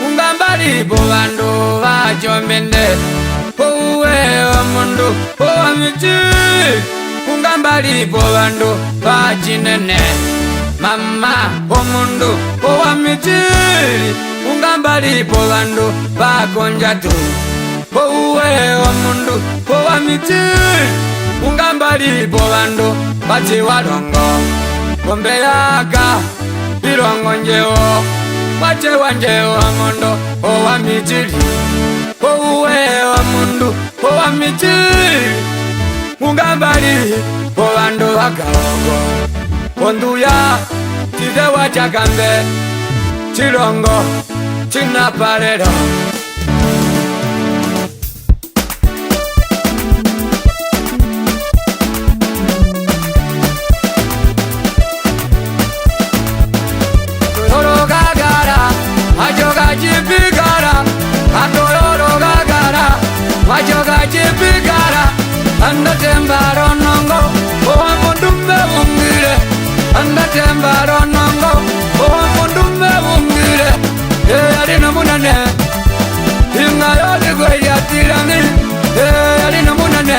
Ungambalipo bandu bachombende uwe wa mundu wa miti. Ungambalipo bandu bachinene mama omundu wa miti. Ungambalipo bandu bakonjatu uwe wa mundu wa miti. Ungambalipo bandu bachiwalongo ngombe yaka ilongo njeo wache wanjeo wa mundu wa mitili uwe wa mundu wa mitili. Ungambali bandu bakaongo onduya tide wachakambe chilongo chinapalelo. Andatembaro nongo owa mundume wungire. Andatembaro nongo owa mundume wungire. Alina munane inga yoli gweja tirani. Alina munane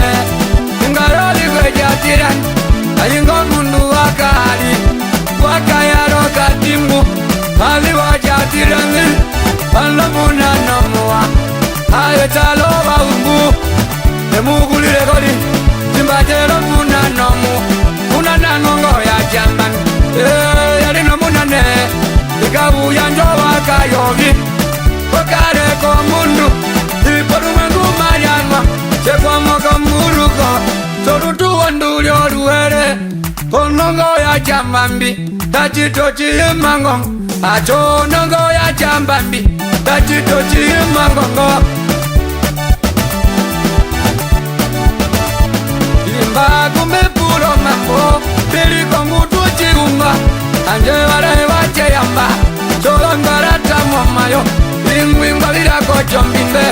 inga yoli gweja tirani. Ayingo mundu wakali wakayaro katimu ali waja tirani. Alla munana moa ayetalo baumbu emugulire kodi timbatero munanomu munanangongo ya jamban. Yalino munane ikabuya njowa kayovi wakali Tekwa moka muruko Torutu wanduli oruhere Onongo ya chambambi Tachitochi mangongo Acho nongo ya chambambi Tachitochi mangongo Imba kumbe puro mambo Piliko mutu chiumba Anje wale wache yamba Chola mbarata mwamayo Lingwingwa lila kocho mbimbe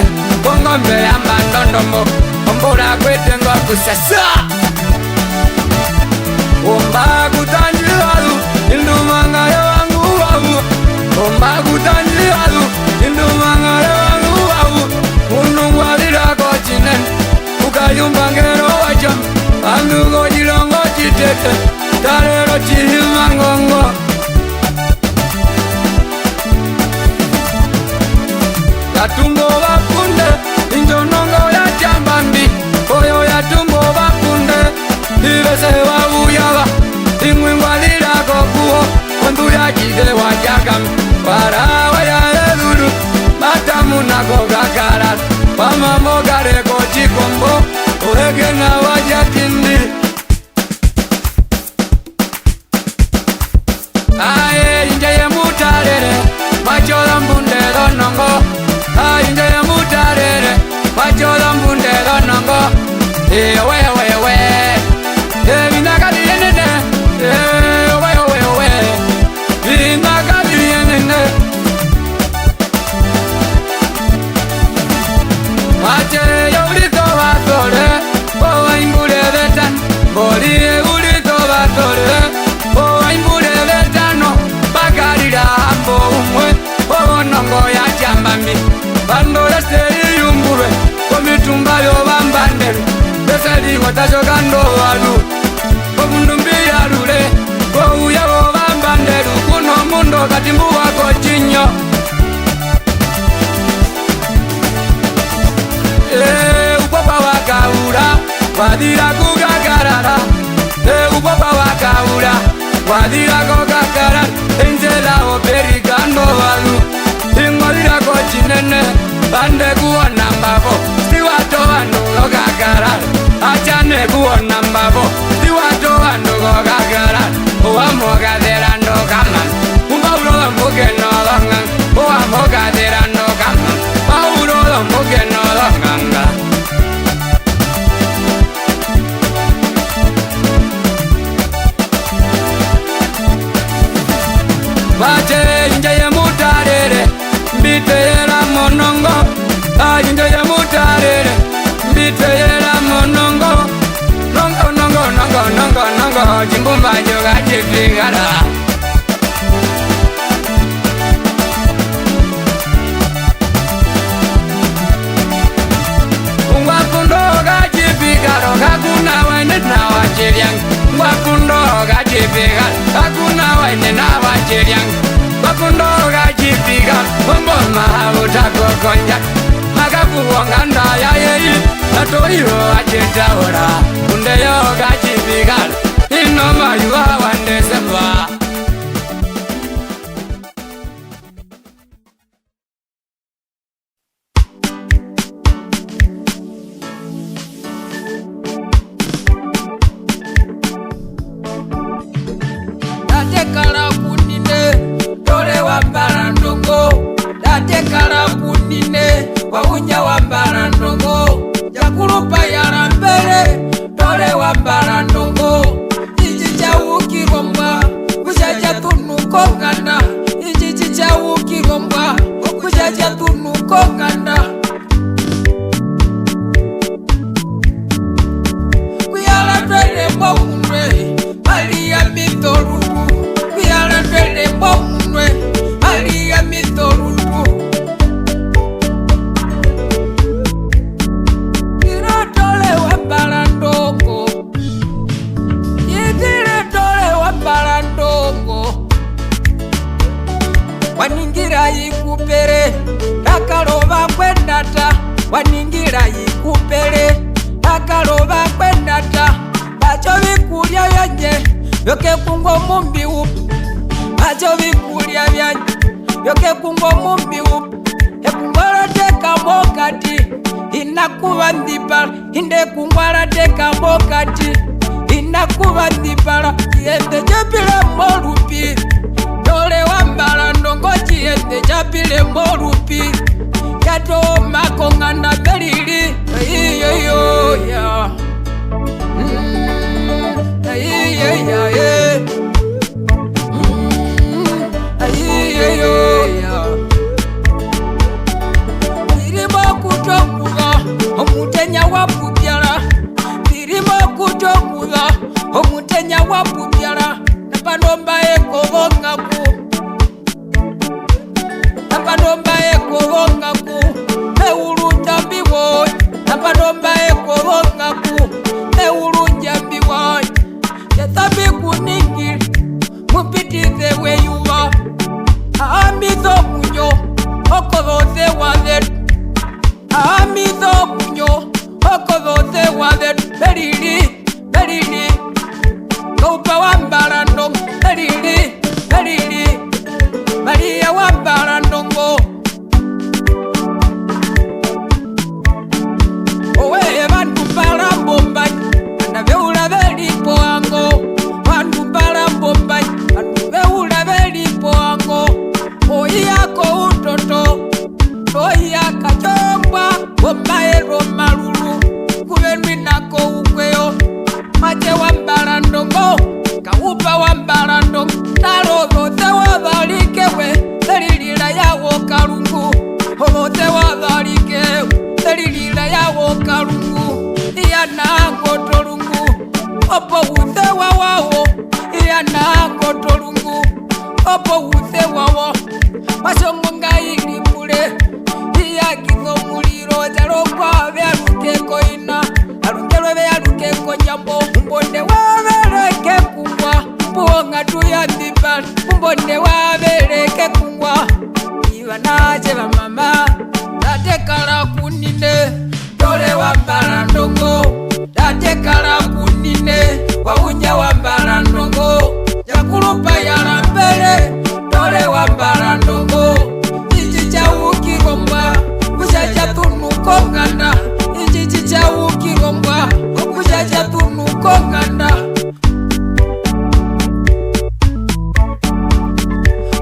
Kongombe yamba ndondombo Ombora kwete ngwa kusasa Omba kutanjilalu Indumanga wangu wawu Omba kutanjilalu Indumanga wangu wawu Unungwa lila kochinen Ukayumba ngero wacham Andugo jilongo chitete Tarero chihimangongo Yatumbo wakunde Injonongo ya chambambi Oyo yatumbo wakunde Ivese wabuyawa Ingwingwa lila kokuo Ondu ya chide wajagam Warawa ya eluru Matamu na kogakarat Wamamo gareko chikombo Oege na wajatindi Aye injeye mutarere Machola mbundelo nongo Aye injeye mutarere Machola mbundelo nongo Wewe Vinaka dienene Wewe Vinaka dienene Mache yulito batore Owa imbure betan Boli yulito batore Owa imbure betano Bakarira ambo umwe Owa nongo ya chambambi Bandora steri yumbure Komitumba yo bambandere Besedi watasokando walu Komundumbi ya rule Kouya wo bambanderu Kuno mundo katimbu wako chinyo Upapa wakaura Wadira kukakarara Upapa wakaura Wadira kukakarara Enzela operikando walu Ingolira kochinene Bande kuona mbavo Siwato wandulo kakarara Achane kuona mbavo Siwato wandulo kakarara Uwamoga derando kaman Umbaulo mbuke nolongan Uwamoga derando kaman Paulo mbuke nolonganga Bache injeye mutarere Mbiteyela monongo Injeye mutarere Mbiteyela monongo Nongo Jimbumba njoga chipigara Ngwakundoga chipigaro Kakuna waine na wachiriang Ngwakundoga chipigaro Kakuna waine na wachiriang Ngwakundoga chipigaro Mboma utako konja Makakuwonga ndaya yeyi Atoyo achitawora Kundeyoga chipigaro Inoma yuwa wandesemba Datekala kunine Tole wambara ndongo Datekala kunine Wawunya wambara ndongo Jakulupa yara mbele Tole wambara ndongo Ijicha ukiromba Kujaja tunuko nganda Ijicha ukiromba Kujaja tunuko nganda Kuyala twele mbomwe Hali ya mitoru Kuyala twele mbomwe Hali ya mitoru Waningira yikupere Nakaloba kwendata Waningira yikupere Nakaloba kwendata Bacho vikulya vyanje Yoke kungo mumbi upu Bacho vikulya vyanje Yoke kungo mumbi upu Ekungolo teka mokati Ina inakuba ndipala inde kungwala teka mokati inakuba ndipala kiende japile molupi dole wambala ndongo kiende japile molupi yato makonganda belili ayiyeyo ya ayiyeyo ya ayiyeyo ya birimo kutokuba omutenya wapubyala birimo kutokuba omutenya wapubyala napanomba ekobongaku napanomba ekobongaku neulunjambiwo napanomba ekobongaku neulunjambiwo yathambi kuningili mupitize weyuwa aamizo munyo okodoze wazetu aamizo munyo okodoze wazetu belili belili kaupa wambala ndongo belili belili Maria wambala ndongo owe bantu mbala mbombai anabeula belipo ango bantu mbala mbombai anabeula belipo ango oyako utoto oyaka chombwa omaero malulu kubenwi nako ukweyo mache wambala ndongo kaupa wambala ndongo talozoze wadhalikewe selilila yawo kalungu oloze wadhalikewe selilila yawo kalungu iyanango tolungu opo wuze wawawo iyanango tolungu opo wuze wawo masongo ngayilipule iyakizo muliro jalokwa vyalukeko ina alungelwe vyalukeko njambo mbonde wabeleke kungwa mbuonga tuyandipala mbonde wabeleke kungwa iwa naje bamama tatekala kunine dole wambala ndongo tatekala kunine wawunya wambala ndongo jakulupa yala mbele dole wambala ndongo ichi chawukigombwa kuchacha tunukonganda ichi chawukigombwa kuchacha tunukonganda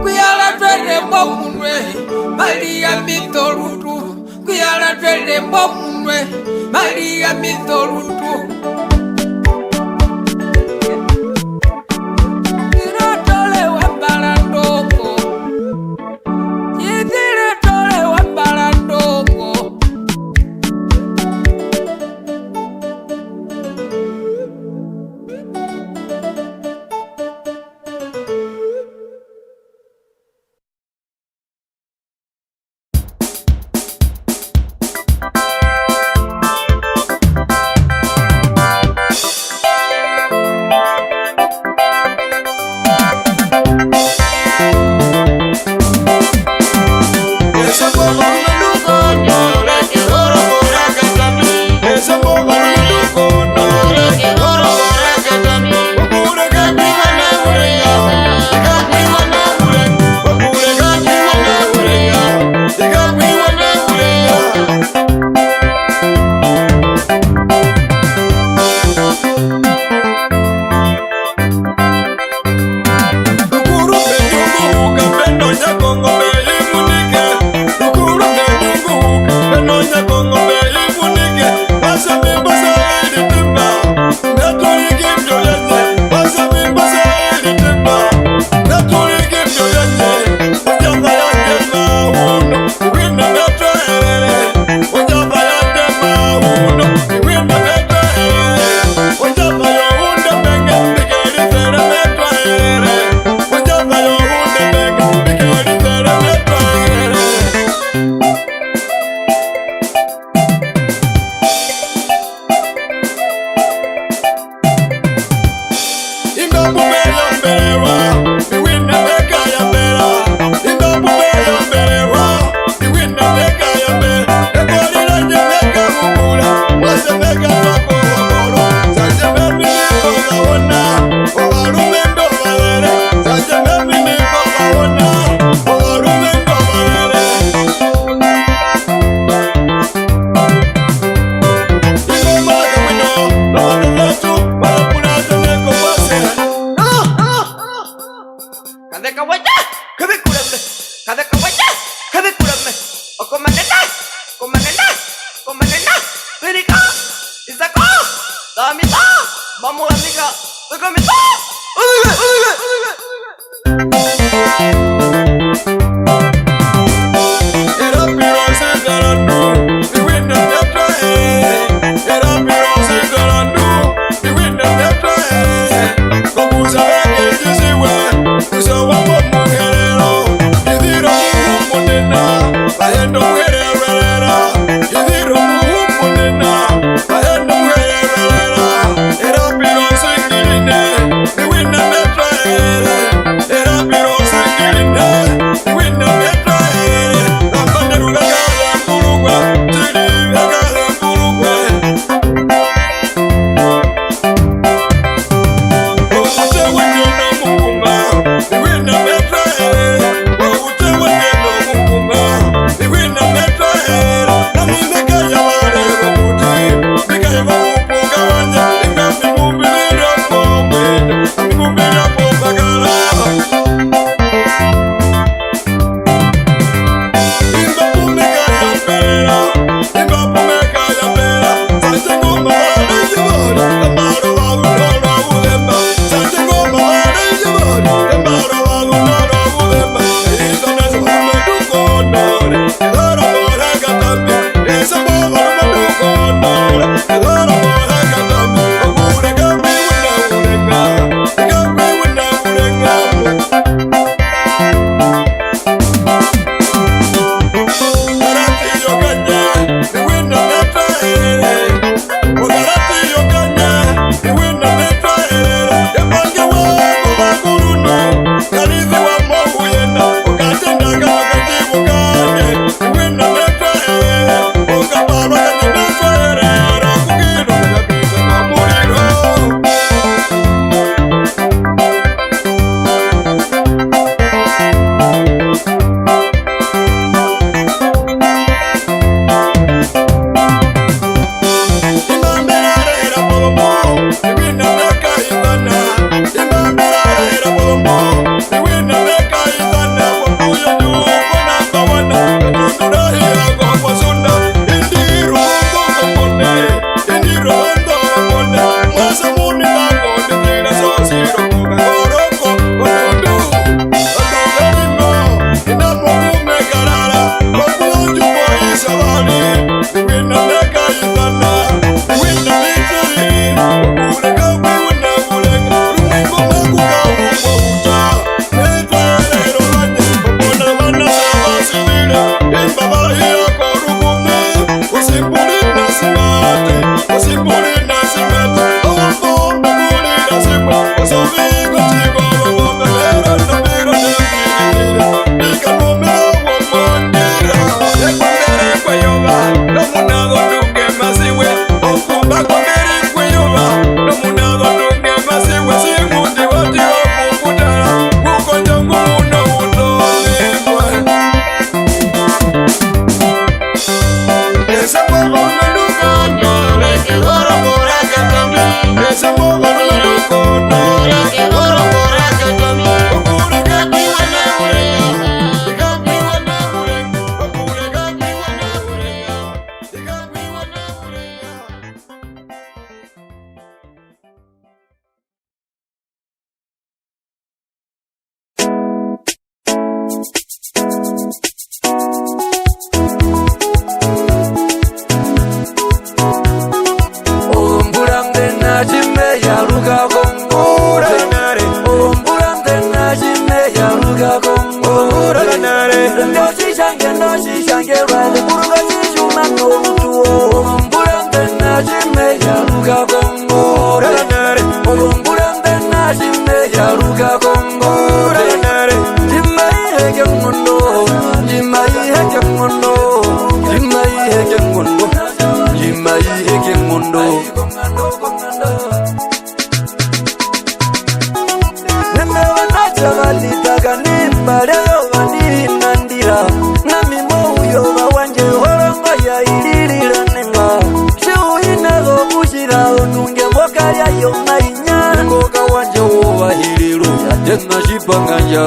kuyala twende mbomunwe Maria mitolutu kuyala twende mbomunwe Maria mitolutu Tole wambala ndongo Yidile tole wambala ndongo Vamos a amiga.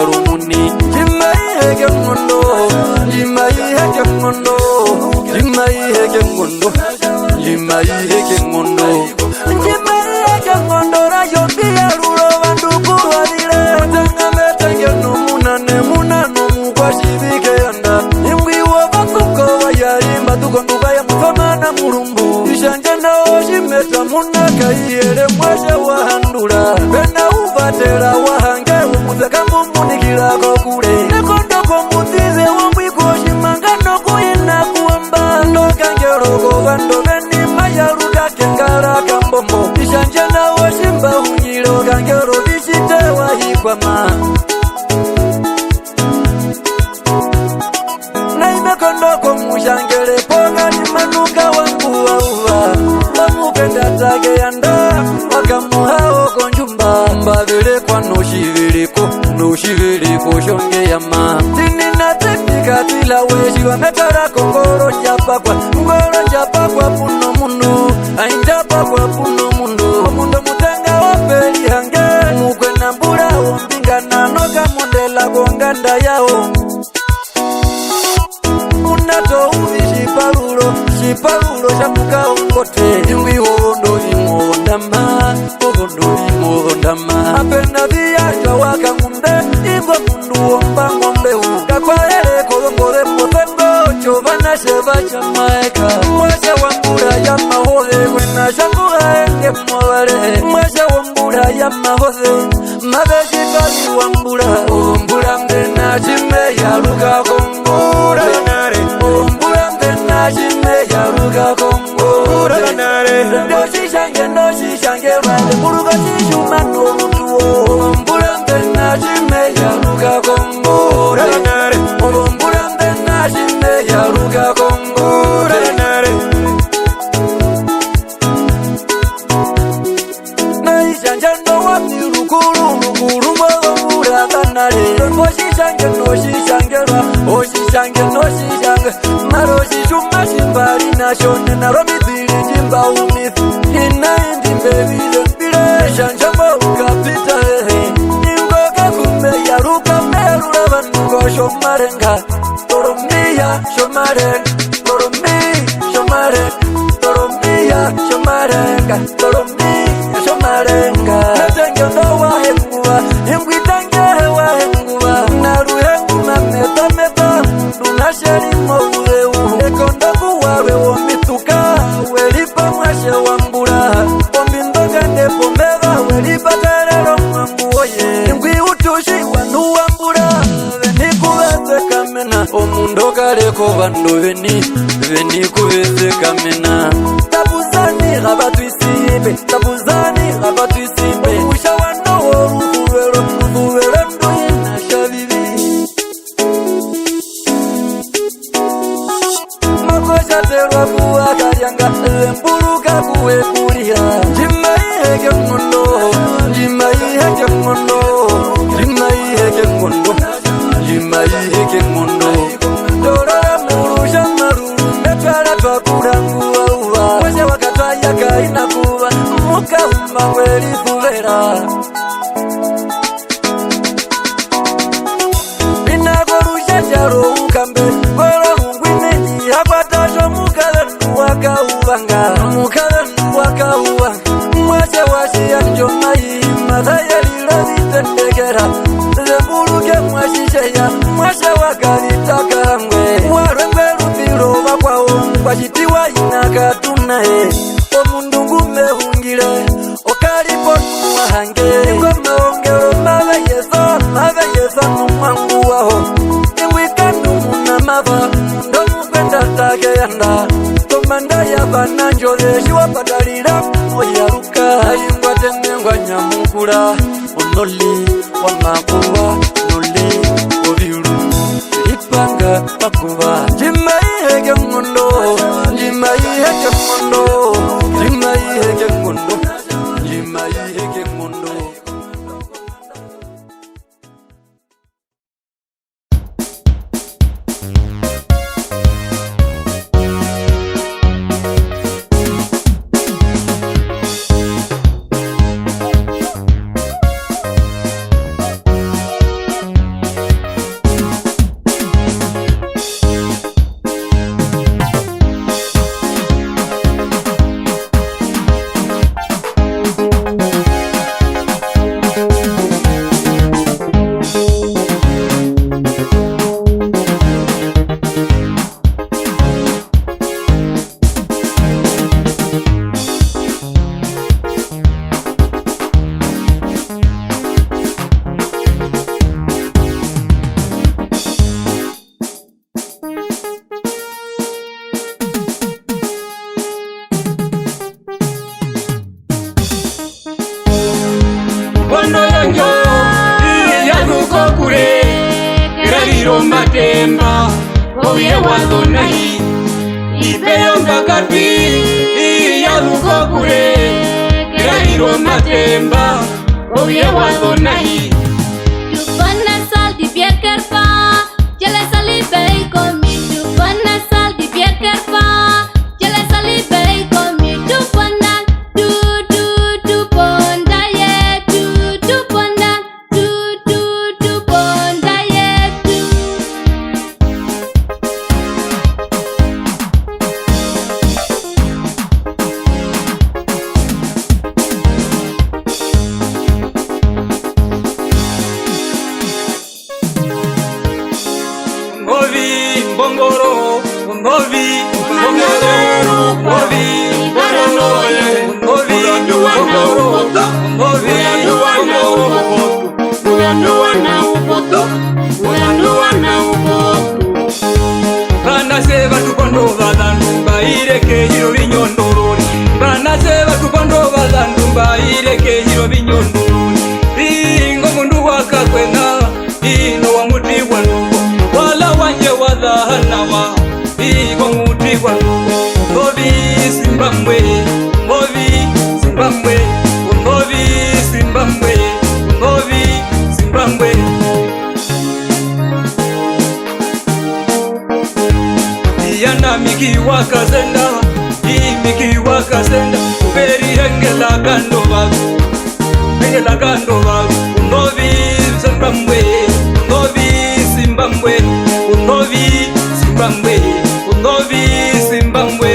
Rumuni Jimai Hegemundo Jimai Hegemundo Jimai Hegemundo Jimai Hegemundo Jimai Hegemundo samuna kayele mwashe wahandula bena uvatela wahange umuzeka mumunikilako kule nekondoko mutize wambwikoshi mangano kuyina kuwamba ndokangeloko vando beni mayaluka kengala kambombo ishanje nawo shimba hunyilo kangelo bishite wahikwama naimekondoko mushangele poga ni manuka wangu wauva wamupenda take yanda wakamuhao konjumba mbavile kwa noshiviliko shonge yama tini na teknika tila weshi wametara kongoro njapakwa puno mundu ainjapakwa puno mundu mundo mutenga wapeli hange mukwe na mbura ombinga na noga mundela gonganda yao unato uvi shipalulo shamuka ungote ingwi hondo imohondama apena viyajwa waka munde ingo mundu omba ngombe kakwaele kolongole mpotengo chovana sheva chamaeka mwashe wambura ya mahode kwena shanguha enge mwavale mwashe wambura ya mahode mabeshikali wambura ombura mdena chime ya luka kongura ombura mdena chime ya luka kongura ndoshishange vale muruga chishuma norutuo ombura mdena chime ya luka kongura ombura mdena chime ya luka kongura naishanjano wapilukulu mwaombura kanale oshishange maroshishuma shimbali nashone naromithili jimba umithi inaindi mbevile mbile shanjamo ukapita ningoke kumbe yaruka merula vanduko shomarenga toromia shomarenga natengendo wahenguwa ingwitange wahenguwa naruhenguma meta lunashelimo uleu ekondoku wawe womituka welipa mwashe wambura ombindoga ndepomeva welipa terero mwambuoye ingwi utushi wanu wambura venikuveze kamena omundo kaleko vandu venikuveze kamena tabuzani rabatwisipe musha wano woruvuvero ndoyena shavivi makoshaterwa kuwakalyanga lemburuka kuwekulira jimaiheke ngondo dorora murusha maruru metwala twakulanguwauva mweshe wakatwaya kaina kuva mukahuma welifuvera inakorusha jaro ukambe goro hungwini yakwatasho mukalendu wakauvanga mwashe washiya njomai mathayelilo vitendekera lemburuke mwashisheya mwashe wakalitakangwe warengwe rupiro vakwao kwashitiwa inakatunae omundungu mehungile okaliponuwahange ingwemeongelo maveyesa numwangu waho ingwikanumuna mava ndomukwenda takeyanda komanda yavananjole shiwapatalila moyaruka ingwatenengwa nyamukula onoli wamakuwa noli oviulu ipanga pakuva jimaiheke ngondo Kirahiro Matemba Oye Wadonahi Ipeyo Ngakati Iya Lukokure Kirahiro Matemba Oye Wadonahi Tupana sal di biar kerpa Jale sali bei komi Tupana sal di biar kerpa Jale sali bei komi Tupana Tuponda ye Tuponda Tuponda ye Bongoro, Ngovi, Bongoro, Ngovi, Bongoroye, Ngovi, Bongoro, Ngovi, Bana seva tukondo valandumba ireke hiro vinyondoroni. Bana seva tukondo valandumba ireke hiro vinyondoroni. Ingo mundu wakakwena, ino wa muti wanuko. Wala wanje wadhanawa, iko muti wanuko. Ngovi Zimbabwe, Ngovi Zimbabwe, Ngovi Zimbabwe, Ngovi Zimbabwe. Yana miki wakazenda, miki wakazenda. Uberi hengela gando babu, hengela gando babu. Ngovi Zimbabwe, Ngovi Zimbabwe, Ngovi Zimbabwe, Ngovi Zimbabwe.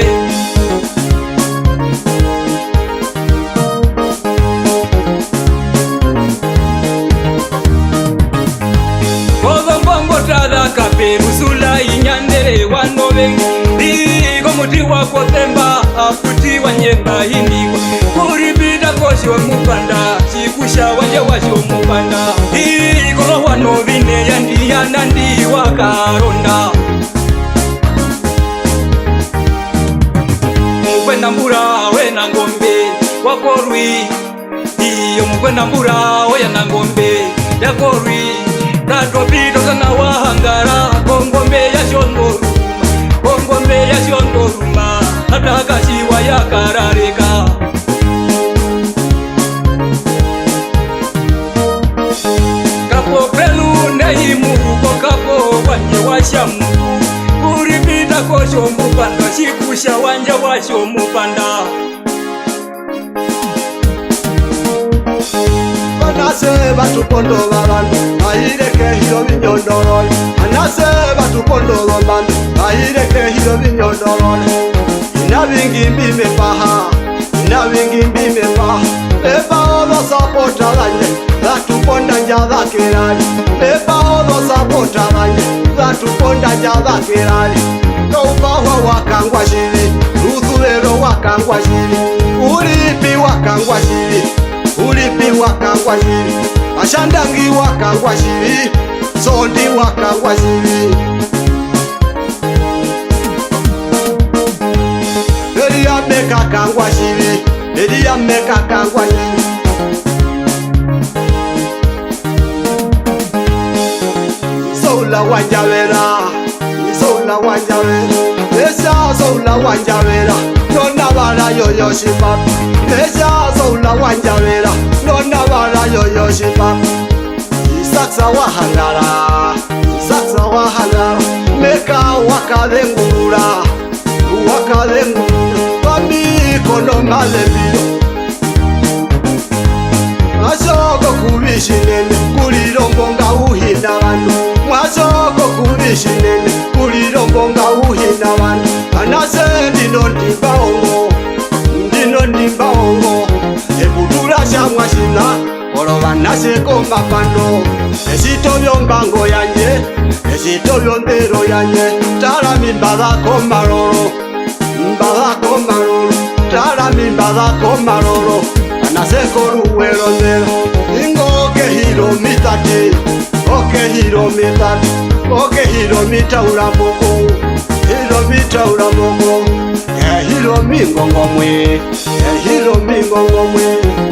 Mbongo tada kaperu sula inyandere wanovengi. Iko muti wako temba afuti wanyemba himiwa. Kuribida kosho mupanda chikusha wanje washo mupanda. Iko lo wanovine yandi yanandi wakaronda. Mkwenda mbura wena ngombe wakorwi. Iyo mkwenda mbura wena ngombe yakorwi. Tatopito sana wahangara kongombe ya shondoruma, kongombe ya shondoruma atakashiwa ya karareka. Kapo pelu neimuko kapo wanye washamu. Kuripita kosho mupanda shikusha wanja washo mupanda. Anase batukondo babandu ayireke hiro binyondorole. Anase batukondo babandu ayireke hiro binyondorole. Inabingi mbime paha, inabingi mbime paha. Eba odo sapota banye batukonda njada kirali. Eba odo sapota banye batukonda njada kirali. Kaupahwa wakangwa shiri, ruthulero wakangwa shiri, ulipi wakangwa shiri, ulipi wakangwa shiri, ashandangi wakangwa shiri, sondi wakangwa shiri. Elia meka kangwa shiri, Elia meka kangwa shiri. Soula wanjawera, soula wanjawera, esa soula wanjawera, nona bala yoyo shipa. Esa soula wanjawera, nona bala yoyo shipa. Isaksa wahangara, isaksa wahangara, meka wakadengura, wakadengura, wami kono malebiro. Asoko kubishinene, kulirombo nga uhina bandu. Asoko kubishinene, kulirombo nga uhina bandu. Anase ndino ndimbaongo, ndino ndimbaongo. Ebudula shamwa shina, oloba naseko mapando. Esito byombango yanye, esito byondero yanye. Tarami mbadako maroro, mbadako maroro. Tarami mbadako maroro. Anaseko ruwero nero, ingo ke hiro mitati, oke hiro mitati, oke hiro mita uramoko, hiro mita uramoko, hiro mingo ngomwe, hiro mingo ngomwe.